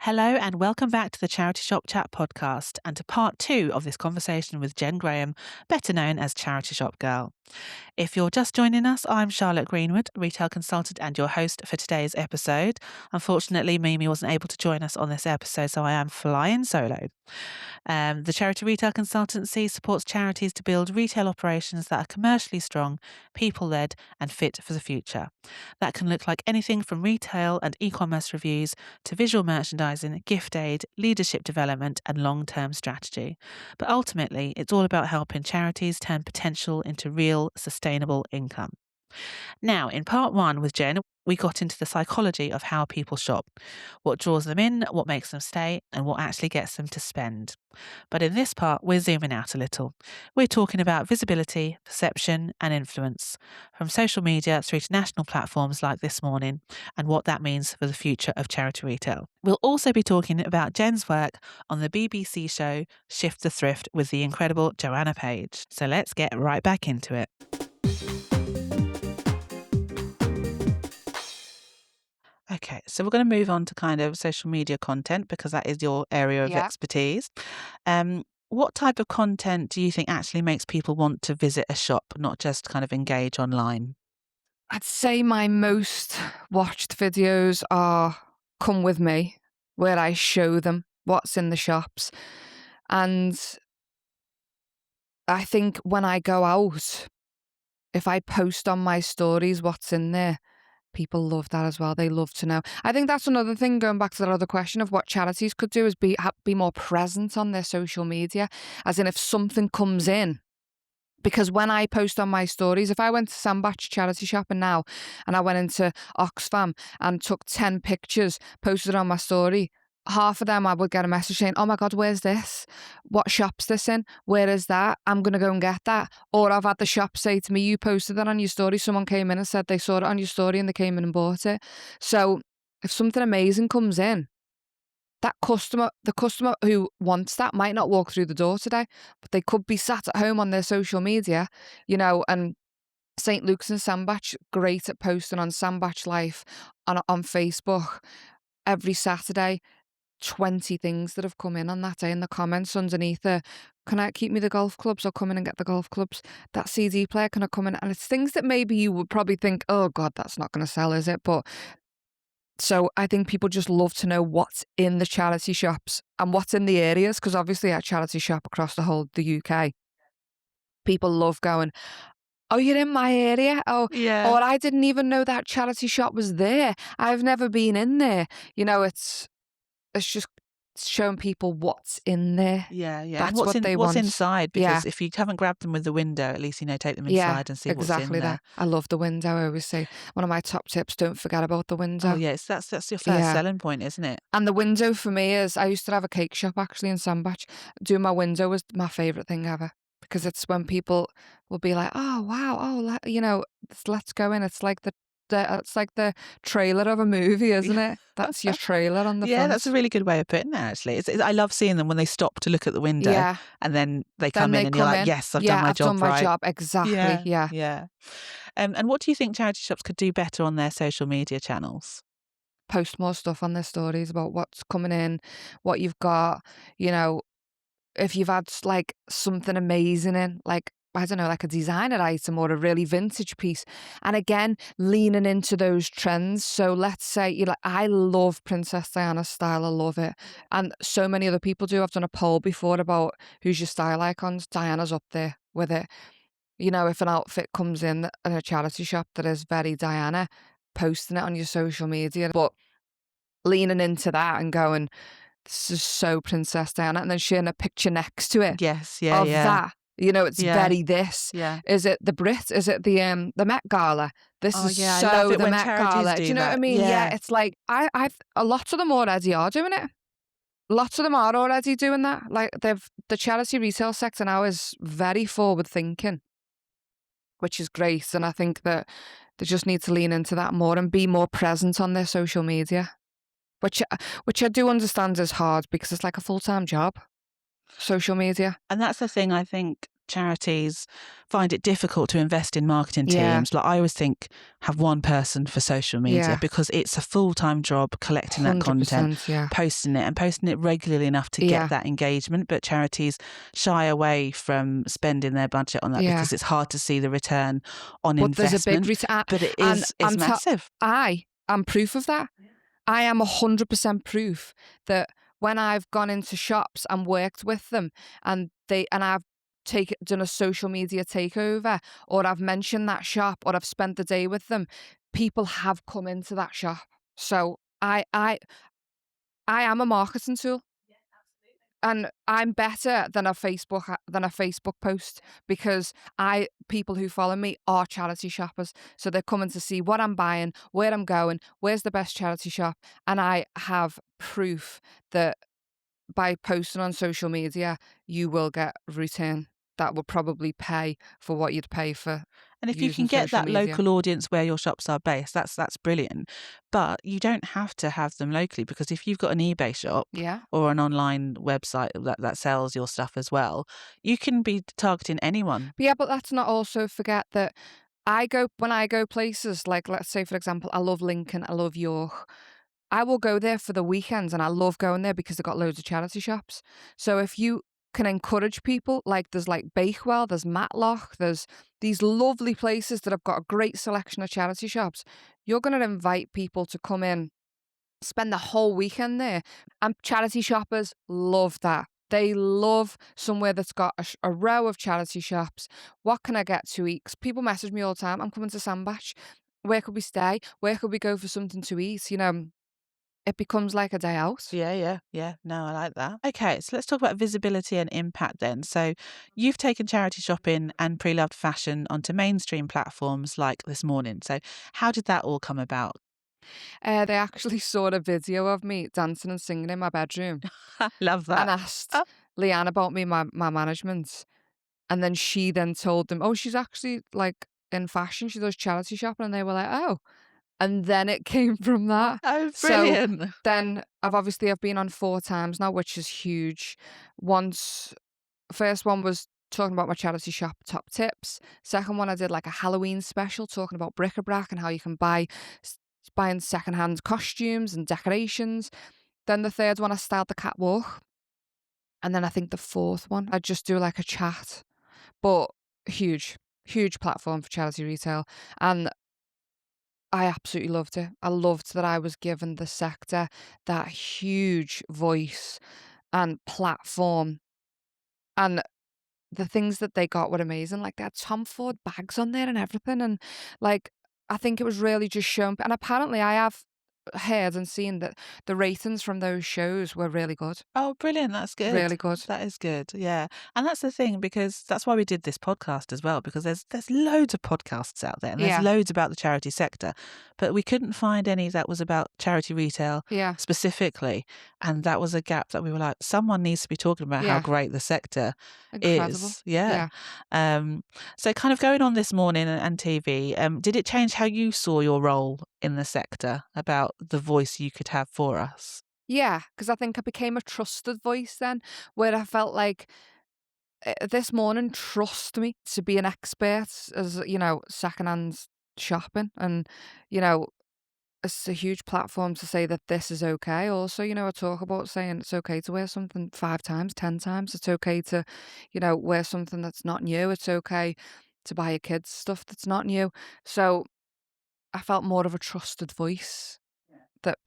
Hello and welcome back to the Charity Shop Chat podcast and to part 2 of this conversation with Jen Graham, better known as Charity Shop Girl. If you're just joining us, I'm Charlotte Greenwood, retail consultant and your host for today's episode. Unfortunately, Mimi wasn't able to join us on this episode, so I am flying solo. The Charity Retail Consultancy supports charities to build retail operations that are commercially strong, people-led and fit for the future. That can look like anything from retail and e-commerce reviews to visual merchandising, gift aid, leadership development and long-term strategy. But ultimately, it's all about helping charities turn potential into real, sustainable income. Now, in part 1 with Jen, we got into the psychology of how people shop, what draws them in, what makes them stay, and what actually gets them to spend. But in this part, we're zooming out a little. We're talking about visibility, perception, and influence, from social media through to national platforms like This Morning, and what that means for the future of charity retail. We'll also be talking about Jen's work on the BBC show Shift the Thrift with the incredible Joanna Page. So let's get right back into it. Okay, so we're going to move on to kind of social media content because that is your area of expertise. What type of content do you think actually makes people want to visit a shop, not just kind of engage online? I'd say my most watched videos are Come With Me, where I show them what's in the shops. And I think when I go out, if I post on my stories what's in there, people love that as well. They love to know. I think that's another thing, going back to that other question of what charities could do, is be more present on their social media. As in, if something comes in, because when I post on my stories, if I went to Sandbach charity shopping now and I went into Oxfam and took 10 pictures, posted on my story, half of them I would get a message saying, oh my God, where's this? What shop's this in? Where is that? I'm going to go and get that. Or I've had the shop say to me, you posted that on your story. Someone came in and said they saw it on your story and they came in and bought it. So if something amazing comes in, the customer who wants that might not walk through the door today, but they could be sat at home on their social media, and St. Luke's and Sandbach, great at posting on Sandbach Life on Facebook every Saturday. 20 things that have come in on that day in the comments underneath it. Can I keep me the golf clubs? I'll come in and get the golf clubs. That CD player, can I come in? And it's things that maybe you would probably think, oh God, that's not going to sell, is it? But so I think people just love to know what's in the charity shops and what's in the areas, because obviously I charity shop across the whole the UK. People love going, oh, you're in my area? Oh, Yeah. or I didn't even know that charity shop was there. I've never been in there. It's just showing people what's in there. Yeah. That's And what they what's want. inside, Yeah. because if you haven't grabbed them with the window, at least, take them Yeah, inside and see what's in exactly there. that. I love the window. I always say one of my top tips, don't forget about the window. Oh, yes, that's your first Yeah. selling point, isn't it? And the window for me is, I used to have a cake shop actually in Sandbach. Doing my window was my favourite thing ever, because it's when people will be like, oh, wow, oh, let's go in. It's like the trailer of a movie, isn't it? That's your trailer on the Yeah, front. that's a really good way of putting it, actually. I love seeing them when they stop to look at the window, Yeah. and then they Then come in they and you're come like, in. yes, I've Yeah, done my I've job done my right. job. Exactly. Yeah. Yeah. And what do you think charity shops could do better on their social media channels? Post more stuff on their stories about what's coming in, what you've got, if you've had like something amazing in, like, I don't know, like a designer item or a really vintage piece. And again, leaning into those trends. So let's say I love Princess Diana's style. I love it. And so many other people do. I've done a poll before about who's your style icons. Diana's up there with it. If an outfit comes in a charity shop that is very Diana, posting it on your social media, but leaning into that and going, this is so Princess Diana, and then sharing a picture next to it Yes, of that. It's Yeah. very this. Yeah. Is it the Brit? Is it the Met Gala? This Oh, is yeah, I so love it the when Met charities Gala. do Do you know what I that. mean? Yeah. It's like I've a lot of them already are doing it. Lots of them are already doing that. Like the charity retail sector now is very forward thinking, which is great. And I think that they just need to lean into that more and be more present on their social media, which I do understand is hard because it's like a full-time job, social media. And that's the thing, I think charities find it difficult to invest in marketing Yeah. teams. Like I always think, have one person for social media Yeah. because it's a full-time job collecting that content, 100%, yeah. posting it regularly enough to Yeah. get that engagement. But charities shy away from spending their budget on that Yeah. because it's hard to see the return on But there's a big investment. return. But it And is it's massive. I am proof of that. I am 100% proof that when I've gone into shops and worked with them and I've done a social media takeover, or I've mentioned that shop, or I've spent the day with them, people have come into that shop. So I am a marketing tool. And I'm better than a Facebook post because people who follow me are charity shoppers. So they're coming to see what I'm buying, where I'm going, where's the best charity shop. And I have proof that by posting on social media, you will get return that will probably pay for what you'd pay for And if you using can get social that media. local audience where your shops are based, that's brilliant. But you don't have to have them locally because if you've got an eBay shop Yeah. or an online website that sells your stuff as well, you can be targeting anyone. But yeah, but let's not also forget that when I go places, like let's say for example, I love Lincoln, I love York. I will go there for the weekends and I love going there because they've got loads of charity shops. So if you can encourage people, like there's like Bakewell, there's Matlock, there's these lovely places that have got a great selection of charity shops. You're going to invite people to come in, spend the whole weekend there. And charity shoppers love that. They love somewhere that's got a row of charity shops. What can I get to eat? 'Cause people message me all the time. I'm coming to Sandbach. Where could we stay? Where could we go for something to eat? It becomes like a day out. Yeah. No, I like that. Okay, so let's talk about visibility and impact then. So you've taken charity shopping and pre-loved fashion onto mainstream platforms like This Morning. So how did that all come about? They actually saw a video of me dancing and singing in my bedroom Love that. and asked Leanne about me, my management. And then she then told them, oh, she's actually like in fashion. She does charity shopping. And they were like, oh. And then it came from that. Oh, So brilliant. then I've been on 4 times now, which is huge. First one was talking about my charity shop top tips. Second one, I did like a Halloween special talking about bric-a-brac and how you can buying secondhand costumes and decorations. Then the third one, I styled the catwalk. And then I think the fourth one, I just do like a chat. But huge platform for charity retail. And I absolutely loved it. I loved that I was given the sector that huge voice and platform. And the things that they got were amazing. Like they had Tom Ford bags on there and everything. And like, I think it was really just shown. And apparently I have heard and seen that the ratings from those shows were really good. Oh, brilliant. That's good. Really good. That is good. Yeah. And that's the thing, because that's why we did this podcast as well, because there's loads of podcasts out there and there's Yeah. loads about the charity sector, but we couldn't find any that was about charity retail Yeah. specifically. And that was a gap that we were like, someone needs to be talking about how Yeah. great the sector Incredible. is. Yeah. So kind of going on This Morning and TV, did it change how you saw your role in the sector, about the voice you could have for us? Yeah, because I think I became a trusted voice then, where I felt like This Morning trust me to be an expert as, secondhand shopping. And, it's a huge platform to say that this is okay. Also, I talk about saying it's okay to wear something 5 times, 10 times. It's okay to, wear something that's not new. It's okay to buy your kids stuff that's not new. So I felt more of a trusted voice, that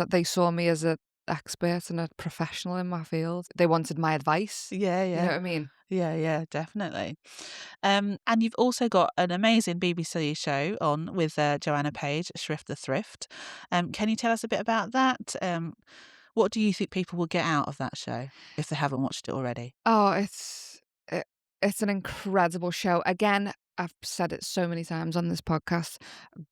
they saw me as an expert and a professional in my field. They wanted my advice. Yeah. You know what I mean? Yeah, definitely. And you've also got an amazing BBC show on with Joanna Page, Shrift the Thrift. Can you tell us a bit about that? What do you think people will get out of that show if they haven't watched it already? Oh, it's an incredible show. Again, I've said it so many times on this podcast.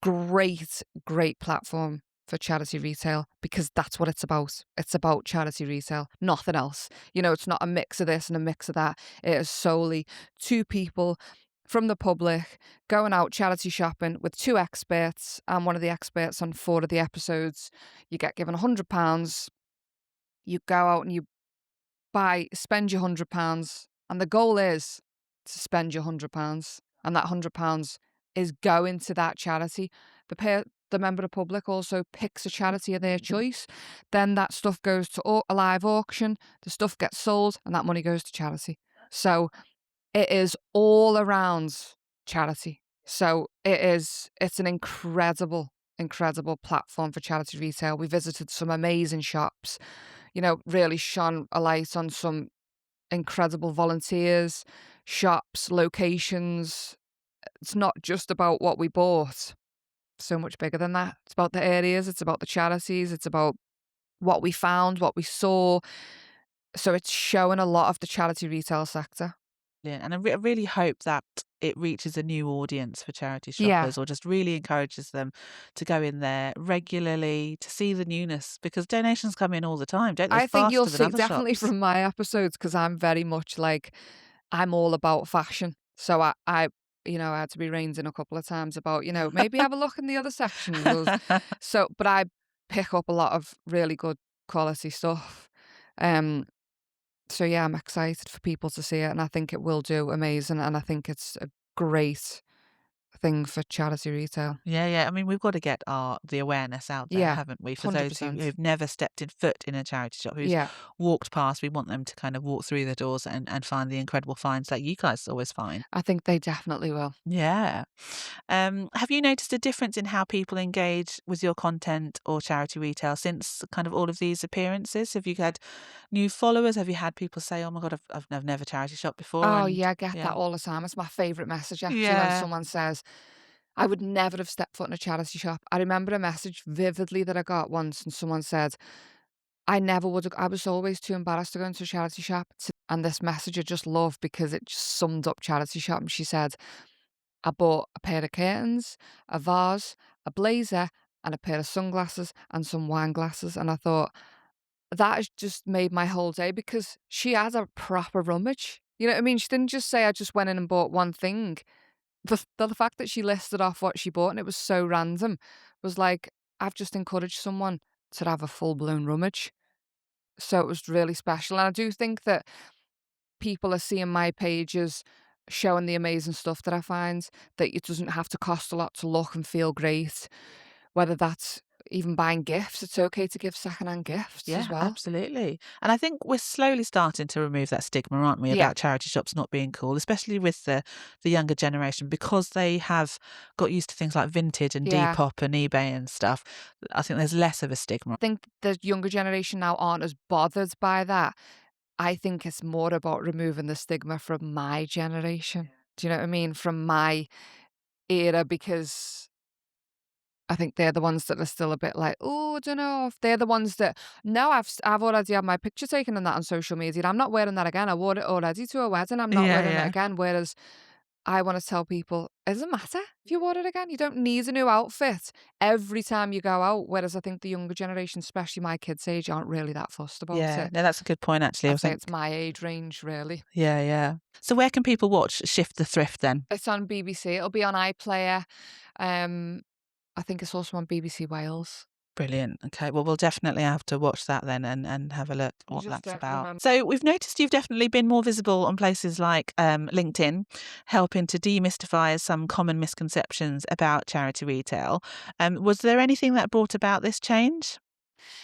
Great platform for charity retail, because that's what it's about. It's about charity retail, nothing else. It's not a mix of this and a mix of that. It is solely 2 people from the public going out charity shopping with 2 experts. I'm one of the experts on 4 of the episodes. You get given £100. You go out and you spend your £100 And the goal is to spend your £100, and that £100 is going to that charity. The member of public also picks a charity of their choice. Then that stuff goes to a live auction. The stuff gets sold, and that money goes to charity. So it is all around charity. So it's an incredible platform for charity retail. We visited some amazing shops, really shone a light on some incredible volunteers, shops, locations. It's not just about what we bought. So much bigger than that. It's about the areas, it's about the charities, it's about what we found, what we saw. So it's showing a lot of the charity retail sector. Yeah, and I really hope that it reaches a new audience for charity Yeah. shoppers, or just really encourages them to go in there regularly to see the newness, because donations come in all the time, don't they? I think you'll Faster see than other definitely shops. from my episodes, because I'm very much like, I'm all about fashion. So I had to be reined in a couple of times about, maybe have a look in the other sections. But I pick up a lot of really good quality stuff. So yeah, I'm excited for people to see it, and I think it will do amazing, and I think it's a great thing for charity retail. Yeah. I mean, we've got to get the awareness out there, Yeah, haven't we? For those 100%. who've never stepped in foot in a charity shop, who's Yeah. walked past, we want them to kind of walk through the doors and find the incredible finds that you guys always find. I think they definitely will. Yeah. Have you noticed a difference in how people engage with your content or charity retail since kind of all of these appearances? Have you had new followers? Have you had people say, "Oh my God, I've never charity shopped before"? Oh And yeah, I get yeah, that all the time. It's my favourite message actually, when yeah, someone says, I would never have stepped foot in a charity shop. I remember a message vividly that I got once, and someone said, I never would have, I was always too embarrassed to go into a charity shop. And this message I just love, because it just summed up charity shop. And she said, I bought a pair of curtains, a vase, a blazer, and a pair of sunglasses and some wine glasses. And I thought, that has just made my whole day, because she had a proper rummage. You know what I mean? She didn't just say, I just went in and bought one thing. The fact that she listed off what she bought, and it was so random, was like, I've just encouraged someone to have a full-blown rummage. So it was really special. And I do think that people are seeing my pages showing the amazing stuff that I find, that it doesn't have to cost a lot to look and feel great. Whether that's even buying gifts, it's okay to give secondhand gifts as yeah, well. absolutely. And I think we're slowly starting to remove that stigma, aren't we, Yeah. about charity shops not being cool, especially with the younger generation, because they have got used to things like Vinted and Yeah. Depop and eBay and stuff. I think there's less of a stigma. I think the younger generation now aren't as bothered by that. I think it's more about removing the stigma from my generation. Do you know what I mean? From my era, because I think they're the ones that are still a bit like, oh, I don't know if they're the ones that, no, I've already had my picture taken and that on social media. I'm not wearing that again. I wore it already to a wedding. I'm not wearing it again. Whereas I want to tell people, it doesn't matter if you wore it again. You don't need a new outfit every time you go out. Whereas I think the younger generation, especially my kids' age, aren't really that fussed about Yeah, it. no, that's a good point, actually. I I'd say think, it's my age range, really. yeah. So where can people watch Shift the Thrift then? It's on BBC. It'll be on iPlayer. I think it's also on BBC Wales. Brilliant. Okay, well, we'll definitely have to watch that then and have a look at what Just that's don't about. remember. So we've noticed you've definitely been more visible on places like LinkedIn, helping to demystify some common misconceptions about charity retail. Was there anything that brought about this change?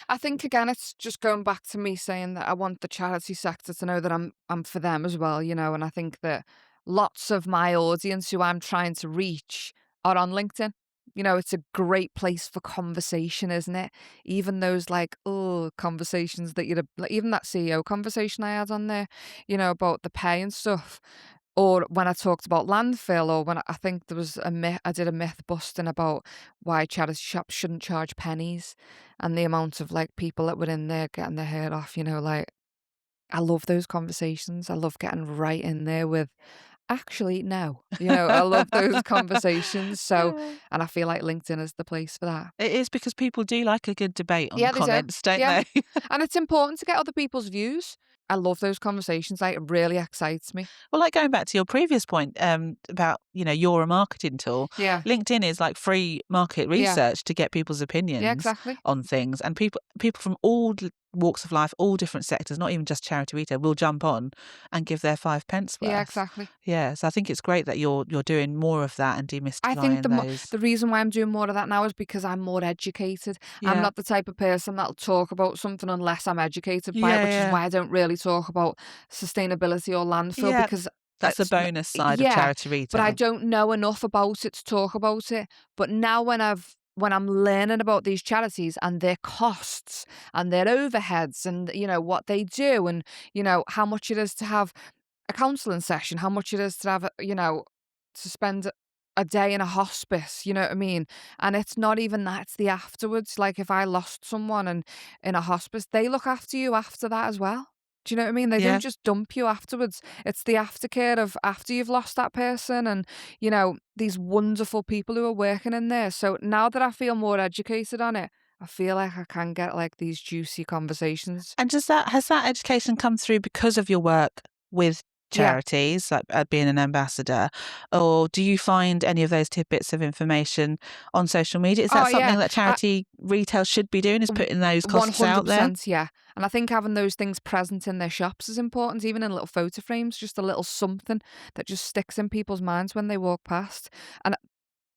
I think again, it's just going back to me saying that I want the charity sector to know that I'm for them as well, and I think that lots of my audience who I'm trying to reach are on LinkedIn. It's a great place for conversation, isn't it? Even those like, conversations that like, even that CEO conversation I had on there, about the pay and stuff. Or when I talked about landfill, or when I think there was I did a myth busting about why charity shops shouldn't charge pennies, and the amount of like people that were in there getting their hair off, like, I love those conversations. I love getting right in there with, actually, no, I love those conversations. So, and I feel like LinkedIn is the place for that. It is, because people do like a good debate on Yeah, they do. comments, don't Yeah. they? And it's important to get other people's views. I love those conversations. Like, it really excites me. Well, like going back to your previous point about, you're a marketing tool. Yeah. LinkedIn is like free market Yeah. research to get people's opinions Yeah, exactly. on things, and people from all walks of life, all different sectors, not even just charity retail, will jump on and give their 5 pence worth. Yeah, exactly. Yeah, so I think it's great that you're doing more of that and I think demystifying those. the reason why I'm doing more of that now is because I'm more educated. I'm Yeah. not the type of person that'll talk about something unless I'm educated by it, Yeah, which is yeah. why I don't really talk about sustainability or landfill Yeah, because that's the it's n- bonus side of yeah, charity but I retail. don't know enough about it to talk about it. But now when I'm learning about these charities and their costs and their overheads and what they do and how much it is to have a counselling session, how much it is to have to spend a day in a hospice, you know what I mean? And it's not even that, it's the afterwards. Like if I lost someone and in a hospice, they look after you after that as well. Do you know what I mean? They don't Yeah. just dump you afterwards. It's the aftercare of after you've lost that person and, these wonderful people who are working in there. So now that I feel more educated on it, I feel like I can get like these juicy conversations. And has that education come through because of your work with Yeah. charities, like being an ambassador, or do you find any of those tidbits of information on social media? Is that Oh yeah. something that charity retail should be doing? Is putting those costs out there? 100%, yeah. And I think having those things present in their shops is important, even in little photo frames, just a little something that just sticks in people's minds when they walk past. And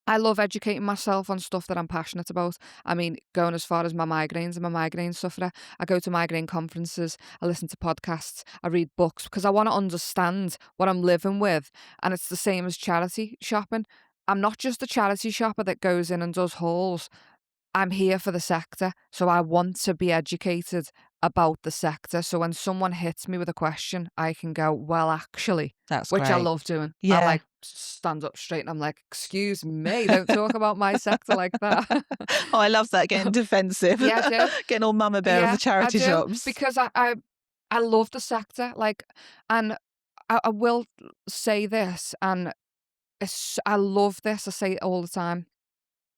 I love educating myself on stuff that I'm passionate about. I mean, going as far as my migraines. I'm a migraine sufferer. I go to migraine conferences, I listen to podcasts, I read books because I want to understand what I'm living with. And it's the same as charity shopping. I'm not just a charity shopper that goes in and does hauls. I'm here for the sector, so I want to be educated about the sector. So when someone hits me with a question, I can go, well, actually, That's which I great. love doing. I Yeah. like stand up straight and I'm like, excuse me, don't talk about my sector like that. Oh, I love that, getting defensive. Yeah, I do. Getting all mama bear of the Yeah, I charity do. shops. Because I love the sector. Like, and I will say this, and I love this. I say it all the time.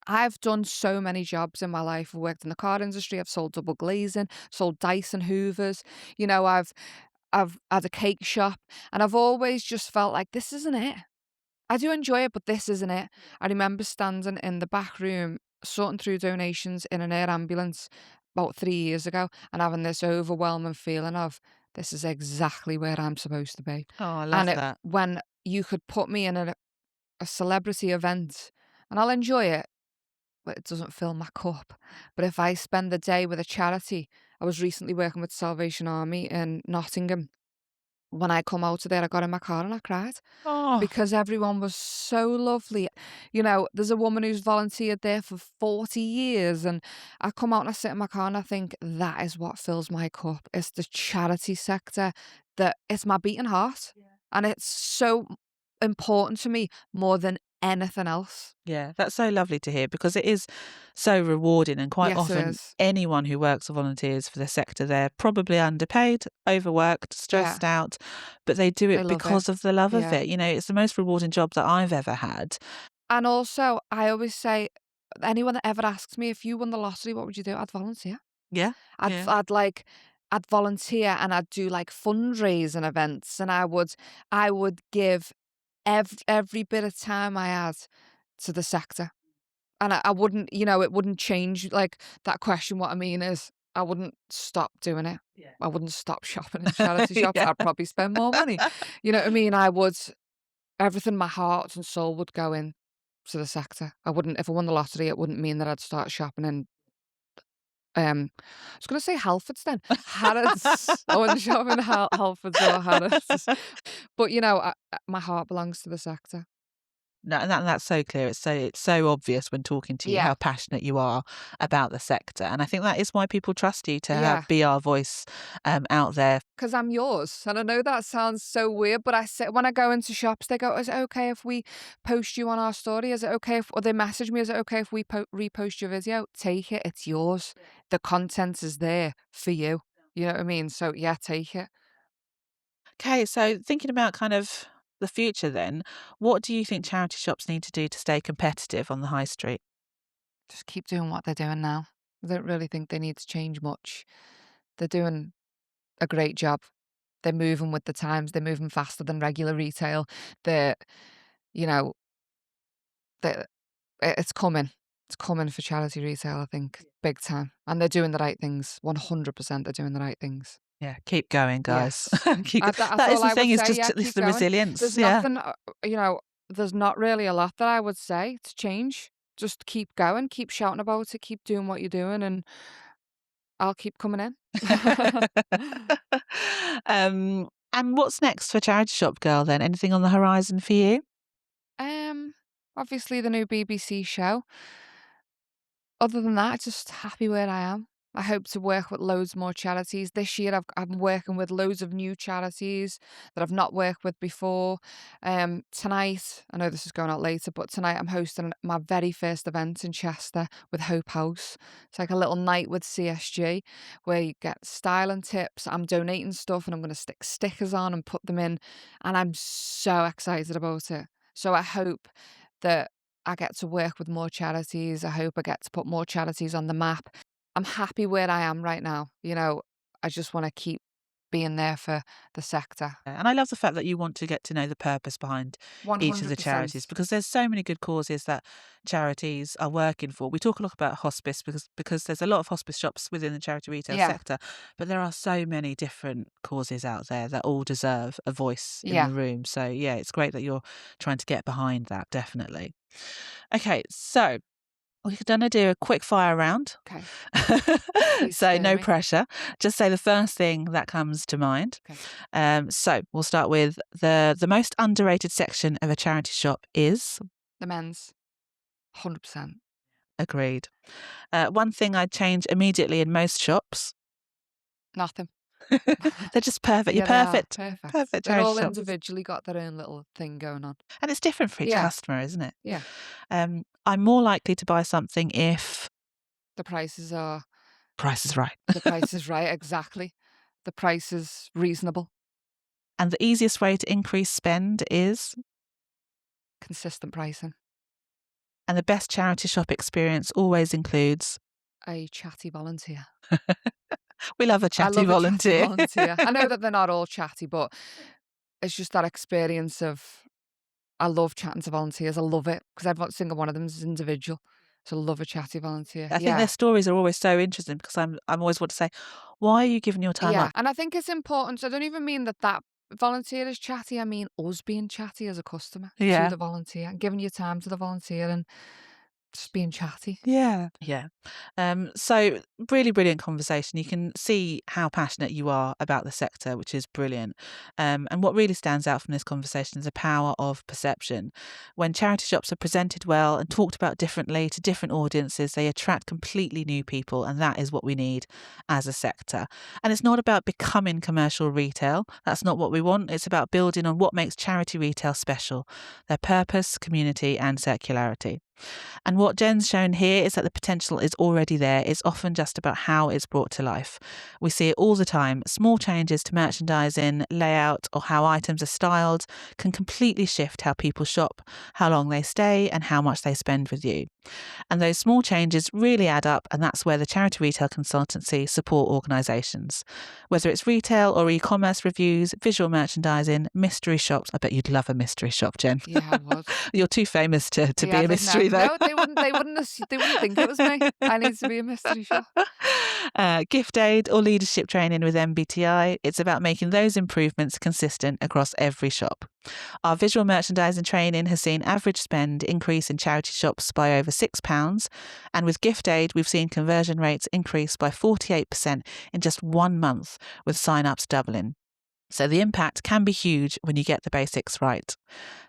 I've done so many jobs in my life. I've worked in the car industry. I've sold double glazing, sold Dyson Hoovers. I've had a cake shop, and I've always just felt like this isn't it. I do enjoy it, but this isn't it. I remember standing in the back room, sorting through donations in an air ambulance about 3 years ago, and having this overwhelming feeling of this is exactly where I'm supposed to be. Oh, I love And that. when you could put me in a celebrity event, and I'll enjoy it but it doesn't fill my cup. But if I spend the day with a charity, I was recently working with Salvation Army in Nottingham. When I come out of there, I got in my car and I cried Oh, because everyone was so lovely. There's a woman who's volunteered there for 40 years, and I come out and I sit in my car and I think that is what fills my cup. It's the charity sector that it's my beating heart, and it's so important to me more than anything else. yeah, that's so lovely to hear because it is so rewarding, and quite Yes, it often is. anyone who works or volunteers for the sector, they're probably underpaid, overworked, Yeah, stressed out, but they do they it love it. because of the love of Yeah. it. It's the most rewarding job that I've ever had. And also, I always say, anyone that ever asks me if you won the lottery, what would you do? I'd volunteer. Yeah, I'd yeah. I'd like I'd volunteer and I'd do like fundraising events and I would give every bit of time I had to the sector. And I wouldn't, it wouldn't change like that question. What I mean is I wouldn't stop doing it. Yeah. I wouldn't stop shopping in charity shops. Yeah. I'd probably spend more money. You know what I mean? I would everything my heart and soul would go in to the sector. I wouldn't if I won the lottery, it wouldn't mean that I'd start shopping in I was gonna say Halfords then. Harrods. I wouldn't shop in Halfords or Harrods. But my heart belongs to the sector. No, and that's so clear. It's so obvious when talking to you Yeah. how passionate you are about the sector, and I think that is why people trust you to Yeah. be our voice out there. Because I'm yours. And I know that sounds so weird, but I say when I go into shops, they go, "Is it okay if we post you on our story? Is it okay if," or they message me, "Is it okay if we repost your video?" Take it. It's yours. The content is there for you. You know what I mean? So yeah, take it. Okay, so thinking about kind of the future, then, what do you think charity shops need to do to stay competitive on the high street? Just keep doing what they're doing now. I don't really think they need to change much. They're doing a great job. They're moving with the times. They're moving faster than regular retail. They're, you know, they're, it's coming. It's coming for charity retail, I think, big time. And they're doing the right things. 100% they're doing the right things. Yeah, keep going, guys. Yes. Keep That's that is all the I would thing, is say. just Yeah, it's keep the going. resilience. There's Yeah. nothing, there's not really a lot that I would say to change. Just keep going, keep shouting about it, keep doing what you're doing, and I'll keep coming in. And what's next for Charity Shop Girl then? Anything on the horizon for you? Um, Obviously the new BBC show. Other than that, just happy where I am. I hope to work with loads more charities. This year, I'm working with loads of new charities that I've not worked with before. Tonight, I know this is going out later, but tonight I'm hosting my very first event in Chester with Hope House. It's like a little night with CSG where you get styling tips. I'm donating stuff and I'm going to stick stickers on and put them in. And I'm so excited about it. So I hope that I get to work with more charities. I hope I get to put more charities on the map. I'm happy where I am right now. I just want to keep being there for the sector. And I love the fact that you want to get to know the purpose behind each of the charities, 100%. because there's so many good causes that charities are working for. We talk a lot about hospice because there's a lot of hospice shops within the charity retail Yeah. sector, but there are so many different causes out there that all deserve a voice in Yeah. the room. So yeah, it's great that you're trying to get behind that, definitely. Okay, so we're going to do a quick fire round. Okay. So no me. pressure. Just say the first thing that comes to mind. Okay. So we'll start with the most underrated section of a charity shop is. The men's. 100%. Agreed. One thing I'd change immediately in most shops. Nothing. They're just perfect. Yeah, You're they are. perfect. Perfect. Perfect They're charity all shops. individually got their own little thing going on. And it's different for each Yeah. customer, isn't it? Yeah. I'm more likely to buy something if The prices are. price is right. The price is right, exactly. The price is reasonable. And the easiest way to increase spend is. Consistent pricing. And the best charity shop experience always includes. A chatty volunteer. We love a I chatty love volunteer. a chatty volunteer. I know that they're not all chatty, but it's just that experience of, I love chatting to volunteers. I love it because every single one of them is individual. So I love a chatty volunteer. I think their stories are always so interesting because I'm always want to say, why are you giving your time up? And I think it's important. So I don't even mean that volunteer is chatty. I mean us being chatty as a customer to the volunteer and giving your time to the volunteer and just being chatty. Yeah. So really brilliant conversation. You can see how passionate you are about the sector, which is brilliant. And what really stands out from this conversation is the power of perception. When charity shops are presented well and talked about differently to different audiences, they attract completely new people, and that is what we need as a sector. And it's not about becoming commercial retail. That's not what we want. It's about building on what makes charity retail special: their purpose, community, and circularity. And what Jen's shown here is that the potential is already there. It's often just about how it's brought to life. We see it all the time. Small changes to merchandising, layout, or how items are styled can completely shift how people shop, how long they stay, and how much they spend with you. And those small changes really add up, and that's where the Charity Retail Consultancy support organisations. Whether it's retail or e-commerce reviews, visual merchandising, mystery shops. I bet you'd love a mystery shop, Jen. Yeah, I would. You're too famous to be a mystery, though. No, they wouldn't think it was me. I need to be a mystery shop. Gift aid or leadership training with MBTI. It's about making those improvements consistent across every shop. Our visual merchandising training has seen average spend increase in charity shops by over £6. And with gift aid, we've seen conversion rates increase by 48% in just 1 month, with sign-ups doubling. So the impact can be huge when you get the basics right.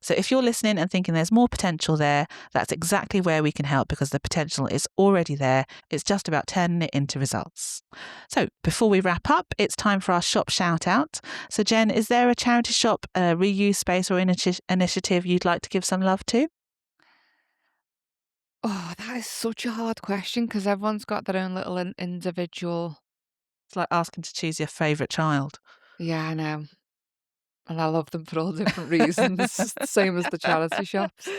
So if you're listening and thinking there's more potential there, that's exactly where we can help, because the potential is already there. It's just about turning it into results. So before we wrap up, it's time for our shop shout out. So Jen, is there a charity shop, a reuse space or initiative you'd like to give some love to? Oh, that is such a hard question because everyone's got their own little individual. It's like asking to choose your favourite child. Yeah, I know. And I love them for all different reasons, same as the charity shops.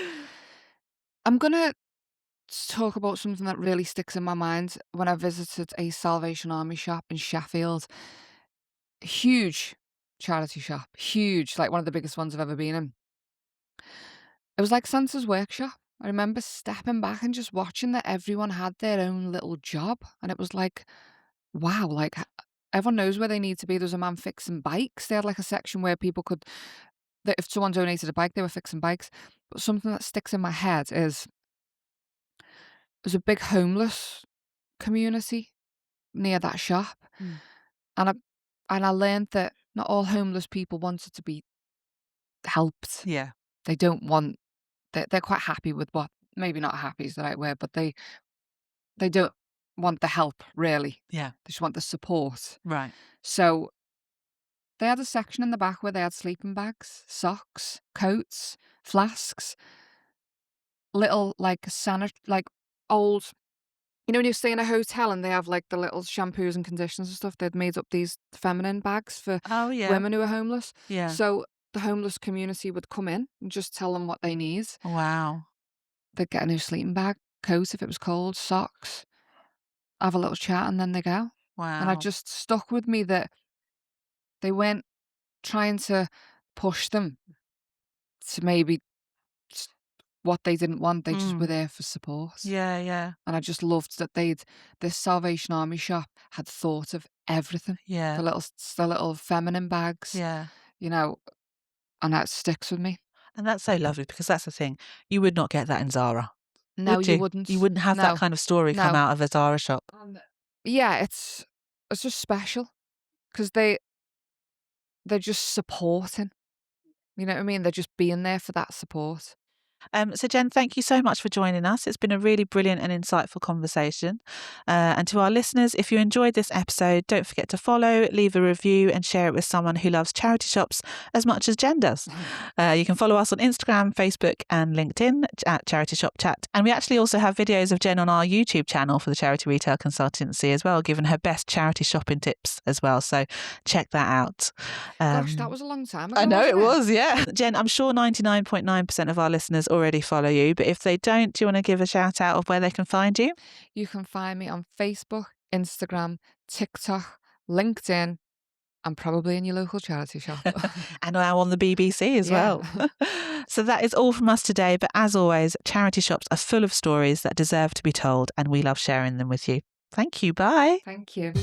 I'm going to talk about something that really sticks in my mind when I visited a Salvation Army shop in Sheffield. Huge charity shop, huge, like one of the biggest ones I've ever been in. It was like Santa's workshop. I remember stepping back and just watching that everyone had their own little job. And it was like, wow, like everyone knows where they need to be. There's a man fixing bikes. They had like a section where people could, that if someone donated a bike, they were fixing bikes. But something that sticks in my head is there's a big homeless community near that shop. Mm. And I learned that not all homeless people wanted to be helped. Yeah. They don't want, they're quite happy with what, maybe not happy is the right word, but they don't want the help really. Yeah. They just want the support. Right. So they had a section in the back where they had sleeping bags, socks, coats, flasks, little like like old, you know, when you stay in a hotel and they have like the little shampoos and conditioners and stuff, they'd made up these feminine bags for Oh, yeah. women who are homeless. Yeah. So the homeless community would come in and just tell them what they need. Wow. They'd get a new sleeping bag, coat if it was cold, socks, have a little chat, and then they go. Wow. And it just stuck with me that they weren't trying to push them to maybe what they didn't want. They just were there for support. Yeah, yeah. And I just loved that this Salvation Army shop had thought of everything. Yeah. The little feminine bags. Yeah. You know, and that sticks with me. And that's so lovely because that's the thing. You would not get that in Zara. No, would you wouldn't. You wouldn't have that kind of story come No. out of a Zara shop. Yeah, it's just special because they're just supporting. You know what I mean? They're just being there for that support. So Jen, thank you so much for joining us. It's been a really brilliant and insightful conversation. And to our listeners, if you enjoyed this episode, don't forget to follow, leave a review and share it with someone who loves charity shops as much as Jen does. You can follow us on Instagram, Facebook and LinkedIn at Charity Shop Chat. And we actually also have videos of Jen on our YouTube channel for the Charity Retail Consultancy as well, giving her best charity shopping tips as well. So check that out. Gosh, that was a long time ago. I know it was, yeah. Jen, I'm sure 99.9% of our listeners already follow you, but if they don't, do you want to give a shout out of where they can find you? You can find me on Facebook, Instagram, TikTok, LinkedIn, and probably in your local charity shop. And now on the BBC as well. So that is all from us today. But as always, charity shops are full of stories that deserve to be told, and we love sharing them with you. Thank you. Bye. Thank you.